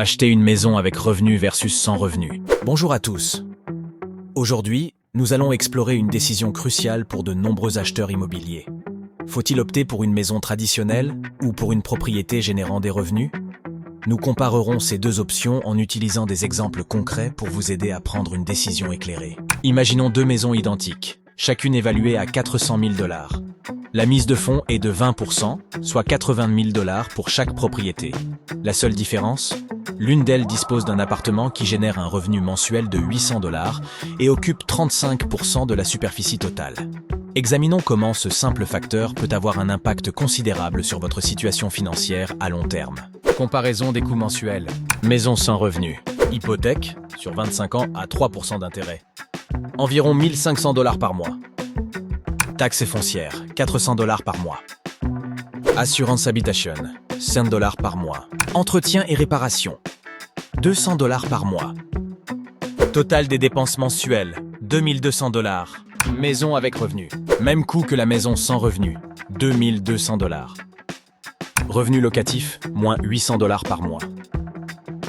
Acheter une maison avec revenu versus sans revenu. Bonjour à tous. Aujourd'hui, nous allons explorer une décision cruciale pour de nombreux acheteurs immobiliers. Faut-il opter pour une maison traditionnelle ou pour une propriété générant des revenus? Nous comparerons ces deux options en utilisant des exemples concrets pour vous aider à prendre une décision éclairée. Imaginons deux maisons identiques, chacune évaluée à 400 000 $. La mise de fonds est de 20%, soit 80 000 $ pour chaque propriété. La seule différence? L'une d'elles dispose d'un appartement qui génère un revenu mensuel de 800 $ et occupe 35% de la superficie totale. Examinons comment ce simple facteur peut avoir un impact considérable sur votre situation financière à long terme. Comparaison des coûts mensuels. Maison sans revenu. Hypothèque, sur 25 ans à 3% d'intérêt. Environ 1 500 $ par mois. Taxes foncières, 400 $ par mois. Assurance habitation, 5 $ par mois. Entretien et réparation, 200 $ par mois. Total des dépenses mensuelles, 2200 $. Maison avec revenu, même coût que la maison sans revenu, 2200 $. Revenu locatif, moins 800 $ par mois.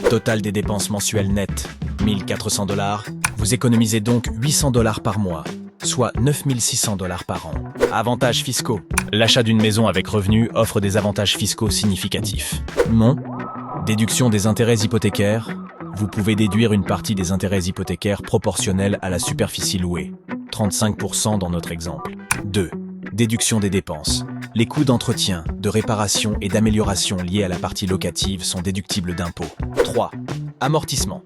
Total des dépenses mensuelles nettes, 1400 $. Vous économisez donc 800 $ par mois, soit 9 600 $ par an. Avantages fiscaux. L'achat d'une maison avec revenu offre des avantages fiscaux significatifs. Non. Déduction des intérêts hypothécaires. Vous pouvez déduire une partie des intérêts hypothécaires proportionnelle à la superficie louée. 35% dans notre exemple. 2. Déduction des dépenses. Les coûts d'entretien, de réparation et d'amélioration liés à la partie locative sont déductibles d'impôts. 3. Amortissement.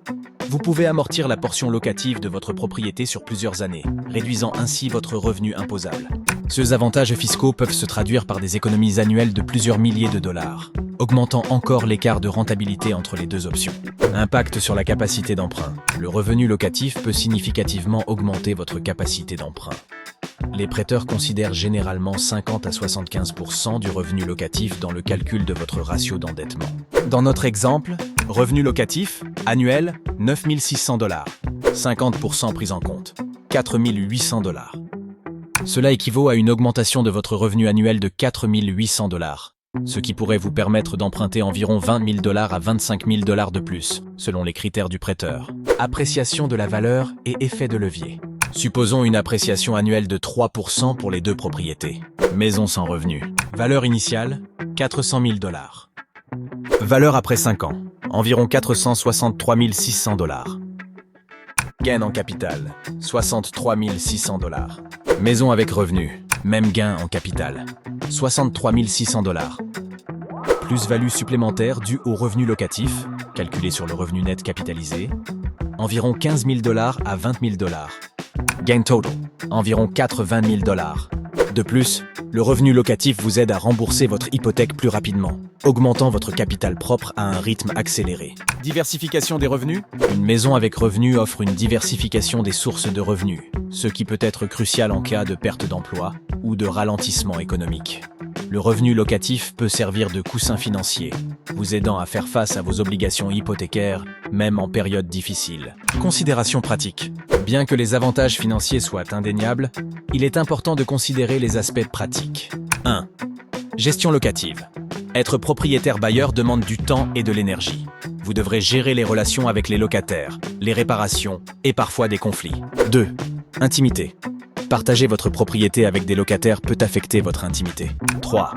Vous pouvez amortir la portion locative de votre propriété sur plusieurs années, réduisant ainsi votre revenu imposable. Ces avantages fiscaux peuvent se traduire par des économies annuelles de plusieurs milliers de dollars, augmentant encore l'écart de rentabilité entre les deux options. Impact sur la capacité d'emprunt. Le revenu locatif peut significativement augmenter votre capacité d'emprunt. Les prêteurs considèrent généralement 50 à 75% du revenu locatif dans le calcul de votre ratio d'endettement. Dans notre exemple, revenu locatif, annuel, 9 600 $. 50% pris en compte, 4 800 $. Cela équivaut à une augmentation de votre revenu annuel de 4 800 $, ce qui pourrait vous permettre d'emprunter environ 20 000 $ à 25 000 $ de plus, selon les critères du prêteur. Appréciation de la valeur et effet de levier. Supposons une appréciation annuelle de 3% pour les deux propriétés. Maison sans revenu. Valeur initiale, 400 000 $. Valeur après 5 ans, environ 463 600 $. Gain en capital, 63 600 $. Maison avec revenu, même gain en capital, 63 600 $. Plus-value supplémentaire due au revenu locatif, calculé sur le revenu net capitalisé, environ 15 000 $ à 20 000 $. Gain total, environ 80 000 $. De plus, le revenu locatif vous aide à rembourser votre hypothèque plus rapidement, augmentant votre capital propre à un rythme accéléré. Diversification des revenus. Une maison avec revenu offre une diversification des sources de revenus, ce qui peut être crucial en cas de perte d'emploi ou de ralentissement économique. Le revenu locatif peut servir de coussin financier, vous aidant à faire face à vos obligations hypothécaires, même en période difficile. Considérations pratiques. Bien que les avantages financiers soient indéniables, il est important de considérer les aspects pratiques. 1. Gestion locative. Être propriétaire bailleur demande du temps et de l'énergie. Vous devrez gérer les relations avec les locataires, les réparations et parfois des conflits. 2. Intimité. Partager votre propriété avec des locataires peut affecter votre intimité. 3.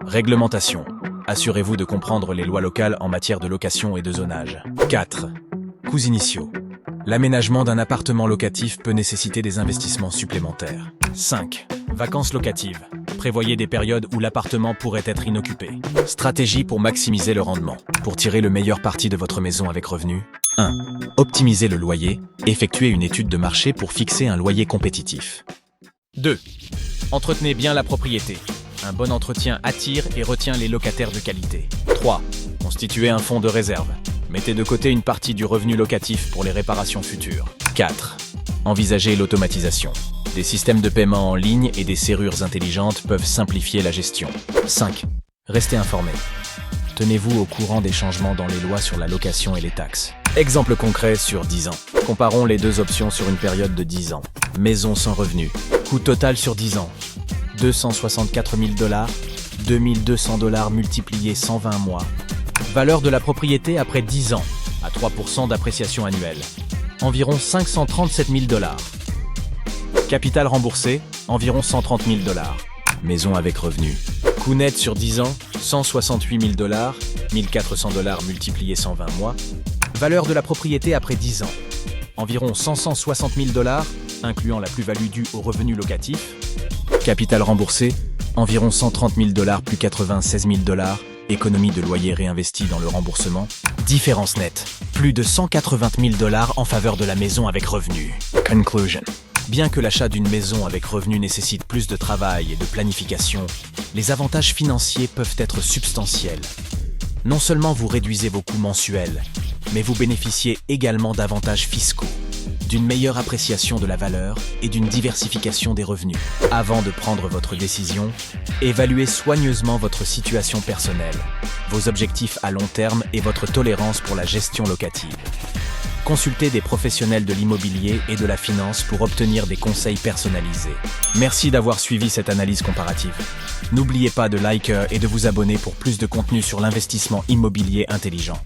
Réglementation. Assurez-vous de comprendre les lois locales en matière de location et de zonage. 4. Coûts initiaux. L'aménagement d'un appartement locatif peut nécessiter des investissements supplémentaires. 5. Vacances locatives. Prévoyez des périodes où l'appartement pourrait être inoccupé. Stratégie pour maximiser le rendement. Pour tirer le meilleur parti de votre maison avec revenu. 1. Optimiser le loyer. Effectuez une étude de marché pour fixer un loyer compétitif. 2. Entretenez bien la propriété. Un bon entretien attire et retient les locataires de qualité. 3. Constituez un fonds de réserve. Mettez de côté une partie du revenu locatif pour les réparations futures. 4. Envisagez l'automatisation. Des systèmes de paiement en ligne et des serrures intelligentes peuvent simplifier la gestion. 5. Restez informé. Tenez-vous au courant des changements dans les lois sur la location et les taxes. Exemple concret sur 10 ans. Comparons les deux options sur une période de 10 ans. Maison sans revenu. Coût total sur 10 ans. 264 000 $, 2200 $ multiplié 120 mois, Valeur de la propriété après 10 ans, à 3% d'appréciation annuelle. Environ 537 000 $. Capital remboursé, environ 130 000 $. Maison avec revenu. Coût net sur 10 ans, 168 000 $, 1 400 $ multiplié 120 mois. Valeur de la propriété après 10 ans, environ 160 000 $, incluant la plus-value due au revenu locatif. Capital remboursé, environ 130 000 $, plus 96 000 $, économie de loyer réinvesti dans le remboursement. Différence nette, plus de 180 000 $ en faveur de la maison avec revenu. Conclusion. Bien que l'achat d'une maison avec revenu nécessite plus de travail et de planification, les avantages financiers peuvent être substantiels. Non seulement vous réduisez vos coûts mensuels, mais vous bénéficiez également d'avantages fiscaux, d'une meilleure appréciation de la valeur et d'une diversification des revenus. Avant de prendre votre décision, évaluez soigneusement votre situation personnelle, vos objectifs à long terme et votre tolérance pour la gestion locative. Consultez des professionnels de l'immobilier et de la finance pour obtenir des conseils personnalisés. Merci d'avoir suivi cette analyse comparative. N'oubliez pas de liker et de vous abonner pour plus de contenu sur l'investissement immobilier intelligent.